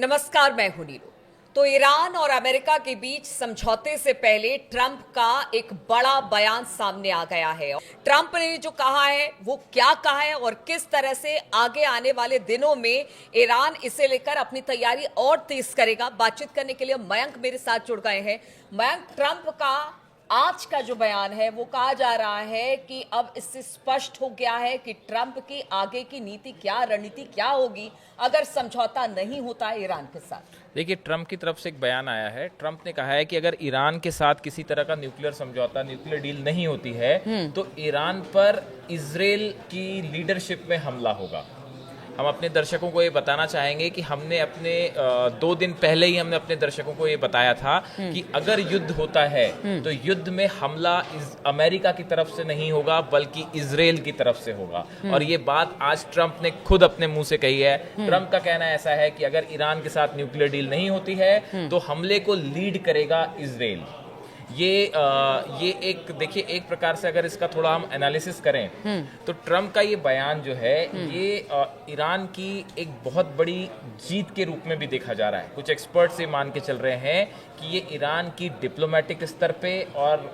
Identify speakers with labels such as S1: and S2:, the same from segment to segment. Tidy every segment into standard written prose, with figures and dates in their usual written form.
S1: नमस्कार, मैं हूं नीरू। तो ईरान और अमेरिका के बीच समझौते से पहले ट्रंप का एक बड़ा बयान सामने आ गया है। ट्रंप ने जो कहा है वो क्या कहा है और किस तरह से आगे आने वाले दिनों में ईरान इसे लेकर अपनी तैयारी और तेज करेगा, बातचीत करने के लिए मयंक मेरे साथ जुड़ गए हैं। मयंक, ट्रंप का आज का जो बयान है वो कहा जा रहा है कि अब इससे स्पष्ट हो गया है कि ट्रंप की आगे की नीति क्या, रणनीति क्या होगी अगर समझौता नहीं होता है ईरान के साथ।
S2: देखिए, ट्रंप की तरफ से एक बयान आया है। ट्रंप ने कहा है कि अगर ईरान के साथ किसी तरह का न्यूक्लियर समझौता, न्यूक्लियर डील नहीं होती है तो ईरान पर इजराइल की लीडरशिप में हमला होगा। हम अपने दर्शकों को ये बताना चाहेंगे कि हमने अपने 2 दिन पहले ही हमने अपने दर्शकों को ये बताया था कि अगर युद्ध होता है तो युद्ध में हमला अमेरिका की तरफ से नहीं होगा बल्कि इजराइल की तरफ से होगा। और ये बात आज ट्रंप ने खुद अपने मुंह से कही है। ट्रंप का कहना ऐसा है कि अगर ईरान के साथ न्यूक्लियर डील नहीं होती है तो हमले को लीड करेगा इजराइल। ये एक देखिए, एक प्रकार से अगर इसका थोड़ा हम एनालिसिस करें तो ट्रंप का ये बयान जो है ये ईरान की एक बहुत बड़ी जीत के रूप में भी देखा जा रहा है। कुछ एक्सपर्ट्स ये मान के चल रहे हैं कि ये ईरान की डिप्लोमेटिक स्तर पे और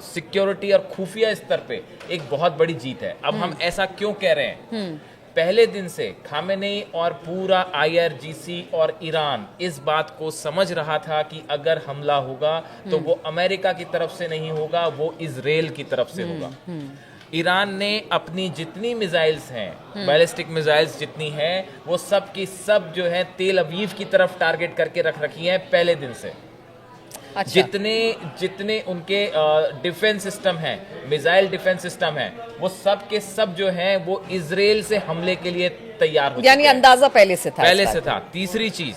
S2: सिक्योरिटी और खुफिया स्तर पे एक बहुत बड़ी जीत है। अब हम ऐसा क्यों कह रहे हैं? पहले दिन से खामेनेई और पूरा आईआरजीसी और ईरान इस बात को समझ रहा था कि अगर हमला होगा तो वो अमेरिका की तरफ से नहीं होगा, वो इजराइल की तरफ से होगा। ईरान ने अपनी जितनी मिसाइल्स हैं, बैलिस्टिक मिसाइल्स जितनी हैं, वो सब की सब जो है तेल अवीव की तरफ टारगेट करके रख रखी हैं पहले दिन से। अच्छा। जितने उनके डिफेंस सिस्टम हैं, मिसाइल डिफेंस सिस्टम हैं, वो सब के सब जो हैं वो इजराइल से हमले के लिए तैयार हो, यानी
S1: अंदाजा पहले से था।
S2: तीसरी चीज,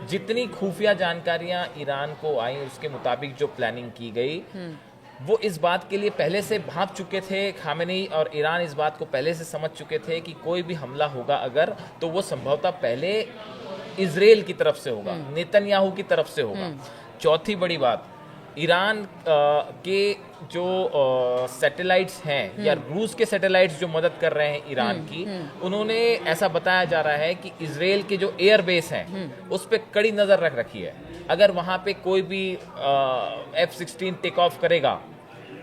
S2: जितनी खुफिया जानकारियां ईरान को आई उसके मुताबिक जो प्लानिंग की गई वो इस बात के लिए पहले से भाप चुके थे। खामेनेई और ईरान इस बात को पहले से समझ चुके थे कि कोई भी हमला होगा अगर, तो वो संभवतः पहले इजराइल की तरफ से होगा, नेतन्याहू की तरफ से होगा। चौथी बड़ी बात, ईरान के जो सैटेलाइट्स हैं या रूस के सैटेलाइट्स जो मदद कर रहे हैं ईरान की, उन्होंने ऐसा बताया जा रहा है कि इजराइल के जो एयर बेस हैं उस पर कड़ी नजर रख रखी है। अगर वहां पे कोई भी F-16 टेक ऑफ करेगा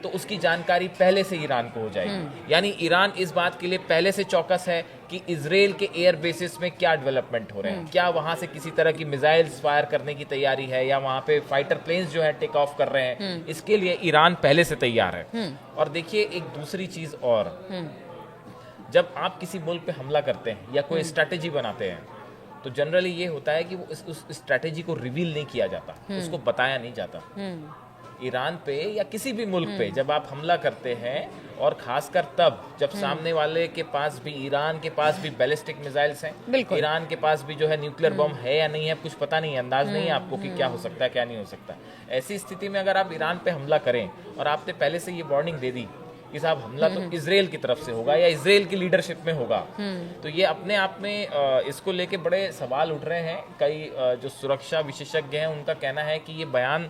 S2: तो उसकी जानकारी पहले से ईरान को हो जाएगी। यानी ईरान इस बात के लिए पहले से चौकस है कि इजराइल के एयर बेसिस में क्या डेवलपमेंट हो रहे हैं, क्या वहां से किसी तरह की मिसाइल्स फायर करने की तैयारी है या वहां पे फाइटर प्लेन्स जो है टेक ऑफ कर रहे हैं, इसके लिए ईरान पहले से तैयार है। और देखिए, एक दूसरी चीज और, जब आप किसी मुल्क पे हमला करते हैं या कोई स्ट्रैटेजी बनाते हैं तो जनरली ये होता है कि वो उस स्ट्रैटेजी को रिवील नहीं किया जाता, उसको बताया नहीं जाता। ईरान पे या किसी भी मुल्क पे जब आप हमला करते हैं, और खासकर तब जब सामने वाले के पास भी, ईरान के पास भी बैलिस्टिक मिसाइल्स हैं, ईरान के पास भी जो है न्यूक्लियर बम है या नहीं है, कुछ पता नहीं है, अंदाज नहीं है आपको कि क्या हो सकता है क्या नहीं हो सकता। ऐसी स्थिति में अगर आप ईरान पे हमला करें और आपने पहले से ये वार्निंग दे दी कि साहब हमला तो इजराइल की तरफ से होगा या इजराइल की लीडरशिप में होगा, तो ये अपने आप में इसको लेके बड़े सवाल उठ रहे हैं। कई जो सुरक्षा विशेषज्ञ हैं उनका कहना है कि ये बयान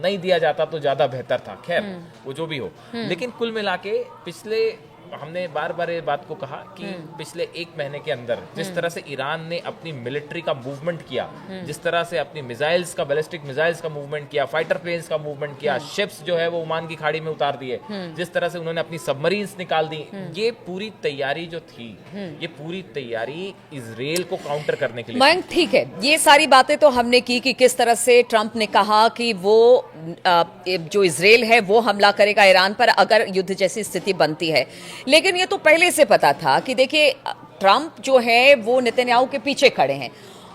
S2: नहीं दिया जाता तो ज्यादा बेहतर था। खैर, वो जो भी हो, लेकिन कुल मिला के पिछले, हमने बार बार ये बात को कहा कि पिछले 1 महीने के अंदर जिस तरह से ईरान ने अपनी मिलिट्री का मूवमेंट किया, जिस तरह से अपनी मिसाइल्स का, बैलिस्टिक मिसाइल्स का मूवमेंट किया, फाइटर प्लेन्स का मूवमेंट किया, शिप्स जो है वो ओमान की खाड़ी में उतार दिए, जिस तरह से उन्होंने अपनी सबमरीन्स निकाल दी, ये पूरी तैयारी जो थी, ये पूरी तैयारी इजराइल को काउंटर करने के लिए।
S1: मयंक, ठीक है, ये सारी बातें तो हमने की कि किस तरह से ट्रंप ने कहा कि वो जो इजराइल है वो हमला करेगा ईरान पर अगर युद्ध जैसी स्थिति बनती है। लेकिन ये तो पहले से पता था कि देखिए, ट्रंप जो है वो नेतन्याहू के पीछे खड़े हैं,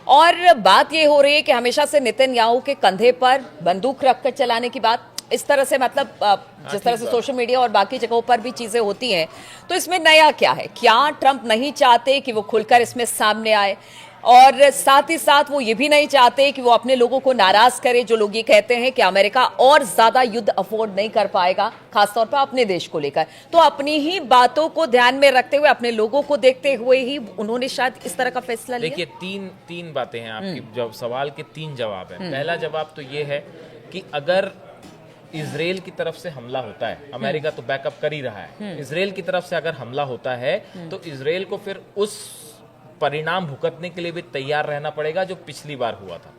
S1: और बात ये हो रही है कि हमेशा से नेतन्याहू के कंधे पर बंदूक रखकर चलाने की बात, इस तरह से, मतलब जिस तरह से सोशल मीडिया और बाकी जगहों पर भी चीजें होती हैं, तो इसमें नया क्या है? क्या ट्रंप नहीं चाहते कि वो खुलकर इसमें सामने आए? और साथ ही साथ वो ये भी नहीं चाहते कि वो अपने लोगों को नाराज करे, जो लोग ये कहते हैं कि अमेरिका और ज्यादा युद्ध अफोर्ड नहीं कर पाएगा, खासतौर पर अपने देश को लेकर। तो अपनी ही बातों को ध्यान में रखते हुए, अपने लोगों को देखते हुए ही उन्होंने शायद इस तरह का फैसला लिया।
S2: देखिए, तीन बातें हैं आपकी, जब सवाल के 3 जवाब हैं। पहला जवाब तो ये है कि अगर इजराइल की तरफ से हमला होता है, अमेरिका तो बैकअप कर ही रहा है, इजराइल की तरफ से अगर हमला होता है तो इजराइल को फिर उस परिणाम भुगतने के लिए भी तैयार रहना पड़ेगा, जो पिछली बार हुआ था।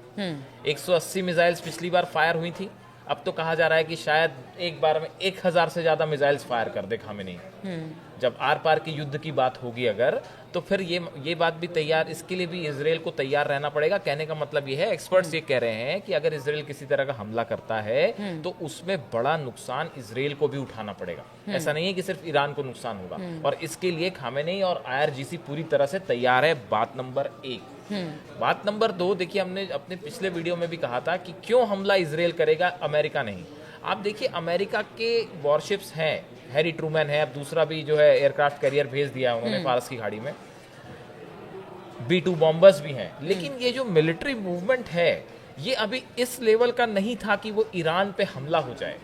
S2: 180 मिसाइल्स पिछली बार फायर हुई थी, अब तो कहा जा रहा है कि शायद एक बार में 1000 से ज्यादा मिसाइल्स फायर कर दे खामेनी। जब आर पार की युद्ध की बात होगी अगर, तो फिर ये बात भी तैयार, इसके लिए भी इजराइल को तैयार रहना पड़ेगा। कहने का मतलब ये है, एक्सपर्ट्स ये कह रहे हैं कि अगर इजराइल किसी तरह का हमला करता है तो उसमें बड़ा नुकसान इजराइल को भी उठाना पड़ेगा। ऐसा नहीं है कि सिर्फ ईरान को नुकसान होगा, और इसके लिए खामेनी और IRGC पूरी तरह से तैयार है। बात नंबर 1। बात नंबर 2, देखिए हमने अपने पिछले वीडियो में भी कहा था कि क्यों हमला इजराइल करेगा, अमेरिका नहीं। आप देखिए अमेरिका के वॉरशिप्स हैं, हैरी ट्रूमैन है, अब दूसरा भी जो है एयरक्राफ्ट कैरियर भेज दिया उन्होंने फारस की खाड़ी में, B-2 बॉम्बर्स भी हैं, लेकिन ये जो मिलिट्री मूवमेंट है ये अभी इस लेवल का नहीं था कि वो ईरान पे हमला हो जाए।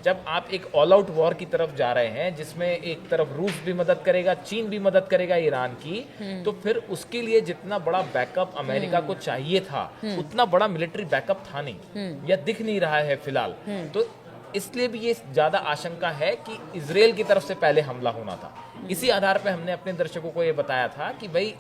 S2: जब आप एक ऑल आउट वॉर की तरफ जा रहे हैं जिसमें एक तरफ रूस भी मदद करेगा, चीन भी मदद करेगा ईरान की, तो फिर उसके लिए जितना बड़ा बैकअप अमेरिका को चाहिए था उतना बड़ा मिलिट्री बैकअप था नहीं, या दिख नहीं रहा है फिलहाल। तो इसलिए भी ये ज्यादा आशंका है कि इजराइल की तरफ से पहले हमला होना था। इसी आधार पे हमने अपने दर्शकों को ये बताया था कि भाई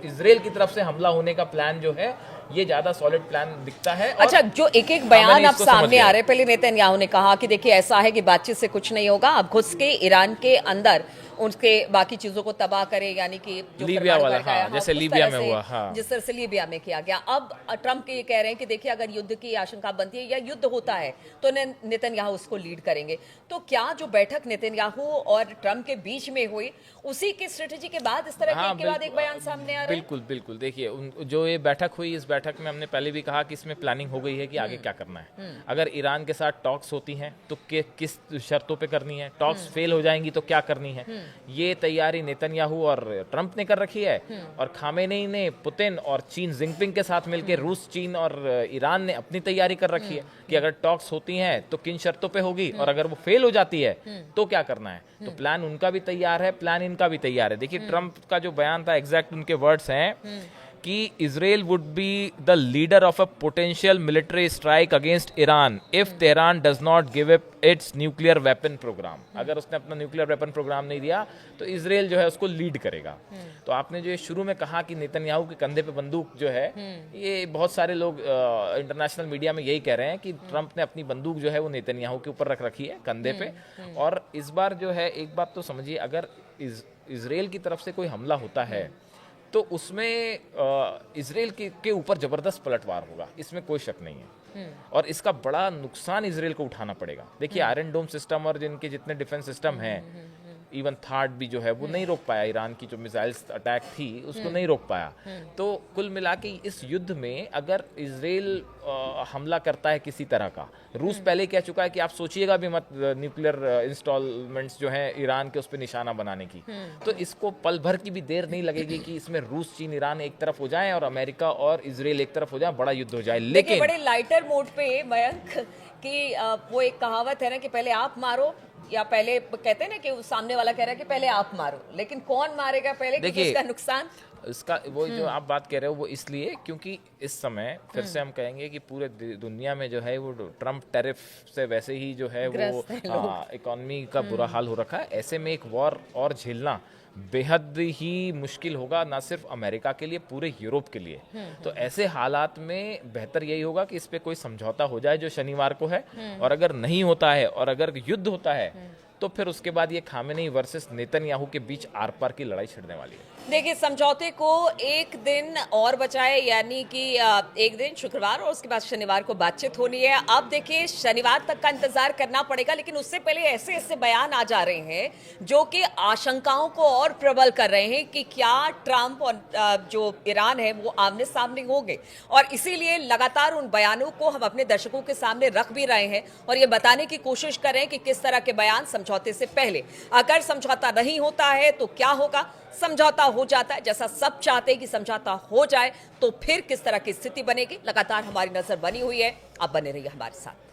S2: इजराइल की तरफ से हमला होने का प्लान जो है ये ज्यादा सॉलिड प्लान दिखता है।
S1: अच्छा, जो एक एक बयान अब सामने आ रहे हैं, पहले नेतन्याहू ने कहा कि देखिए ऐसा है कि बातचीत से कुछ नहीं होगा, अब घुस के ईरान के अंदर उसके बाकी चीजों को तबाह करे, यानी कि जो
S2: लीबिया वाला, हाँ, जैसे लीबिया में हुआ, हाँ,
S1: जिस तरह से लीबिया में किया गया। अब ट्रंप के ये कह रहे हैं कि देखिए अगर युद्ध की आशंका बनती है या युद्ध होता है तो नेतन्याहू उसको लीड करेंगे। तो क्या जो बैठक नेतन्याहू और ट्रंप के बीच में हुई उसी की स्ट्रेटेजी के बाद इस तरह के बाद एक बयान सामने आ रहा है?
S2: बिल्कुल बिल्कुल। देखिए जो ये बैठक हुई, इस बैठक में हमने पहले भी कहा कि इसमें प्लानिंग हो गई है कि आगे क्या करना है। अगर ईरान के साथ टॉक्स होती हैं तो किस शर्तों पे करनी है, टॉक्स फेल हो जाएंगी तो क्या करनी है, ये तैयारी नेतन्याहू और ट्रंप ने कर रखी है। और खामेनी ने पुतिन और चीन जिनपिंग के साथ मिलकर रूस, चीन और ईरान ने अपनी तैयारी कर रखी है कि अगर टॉक्स होती हैं तो किन शर्तों पे होगी, और अगर वो फेल हो जाती है तो क्या करना है। तो प्लान उनका भी तैयार है, प्लान इनका भी तैयार है। देखिए ट्रंप का जो बयान था, एग्जैक्ट उनके वर्ड्स हैं कि Israel would be the leader of a potential military strike against Iran if Tehran does not give up its nuclear weapon programme. अगर उसने अपना न्यूक्लियर वेपन प्रोग्राम नहीं दिया तो इजराइल जो है उसको लीड करेगा। तो आपने जो शुरू में कहा कि नेतन्याहू के कंधे पे बंदूक जो है, ये बहुत सारे लोग इंटरनेशनल मीडिया में यही कह रहे हैं कि ट्रंप ने अपनी बंदूक जो है वो नेतन्याहू के ऊपर रख रखी है कंधे पे। और इस बार जो है एक बात तो समझिए, अगर इजराइल की तरफ से कोई हमला होता है तो उसमें इजराइल के ऊपर जबरदस्त पलटवार होगा, इसमें कोई शक नहीं है। और इसका बड़ा नुकसान इजराइल को उठाना पड़ेगा। देखिए आयरन डोम सिस्टम और जिनके जितने डिफेंस सिस्टम हैं, इवन थार्ड भी जो है वो नहीं रोक पाया, ईरान की जो मिसाइल्स अटैक थी उसको नहीं रोक पाया। तो कुल मिला के इस युद्ध में अगर इजराइल हमला करता है किसी तरह का, रूस पहले कह चुका है कि आप सोचिएगा भी मत न्यूक्लियर इंस्टॉलमेंट्स जो है ईरान के उस पर निशाना बनाने की, तो इसको पल भर की भी देर नहीं लगेगी कि इसमें रूस, चीन, ईरान एक तरफ हो जाए और अमेरिका और इजराइल एक तरफ हो जाए, बड़ा युद्ध हो जाए। लेकिन
S1: बड़े लाइटर मोड पे मयंक कि वो एक कहावत है ना कि पहले आप मारो, या पहले कहते हैं ना कि सामने वाला कह रहा है कि पहले आप मारो, लेकिन कौन मारेगा पहले, क्योंकि इसका नुकसान,
S2: इसका वो जो आप बात कह रहे हो वो इसलिए क्योंकि इस समय फिर से हम कहेंगे कि पूरे दुनिया में जो है वो ट्रम्प टैरिफ से वैसे ही जो है वो इकोनॉमी का बुरा हाल हो रखा है। ऐसे में एक वॉर और झेलना बेहद ही मुश्किल होगा, ना सिर्फ अमेरिका के लिए, पूरे यूरोप के लिए। तो ऐसे हालात में बेहतर यही होगा कि इस पे कोई समझौता हो जाए जो शनिवार को है, और अगर नहीं होता है और अगर युद्ध होता है तो फिर उसके बाद ये खामेनी वर्सेस नेतन्याहू के बीच आर पार की लड़ाई छिड़ने वाली है।
S1: देखिए समझौते को एक दिन और बचाए, यानी कि एक दिन शुक्रवार और उसके बाद शनिवार को बातचीत होनी है। अब देखिए शनिवार तक का इंतजार करना पड़ेगा, लेकिन उससे पहले ऐसे ऐसे बयान आ जा रहे हैं जो कि आशंकाओं को और प्रबल कर रहे हैं कि क्या ट्रंप और जो ईरान है वो आमने सामने होंगे। और इसीलिए लगातार उन बयानों को हम अपने दर्शकों के सामने रख भी रहे हैं और ये बताने की कोशिश कर रहे हैं कि किस तरह के बयान समझौते से पहले, अगर समझौता नहीं होता है तो क्या होगा, समझौता हो जाता है जैसा सब चाहते हैं कि समझौता हो जाए तो फिर किस तरह की स्थिति बनेगी। लगातार हमारी नजर बनी हुई है, आप बने रहिए हमारे साथ।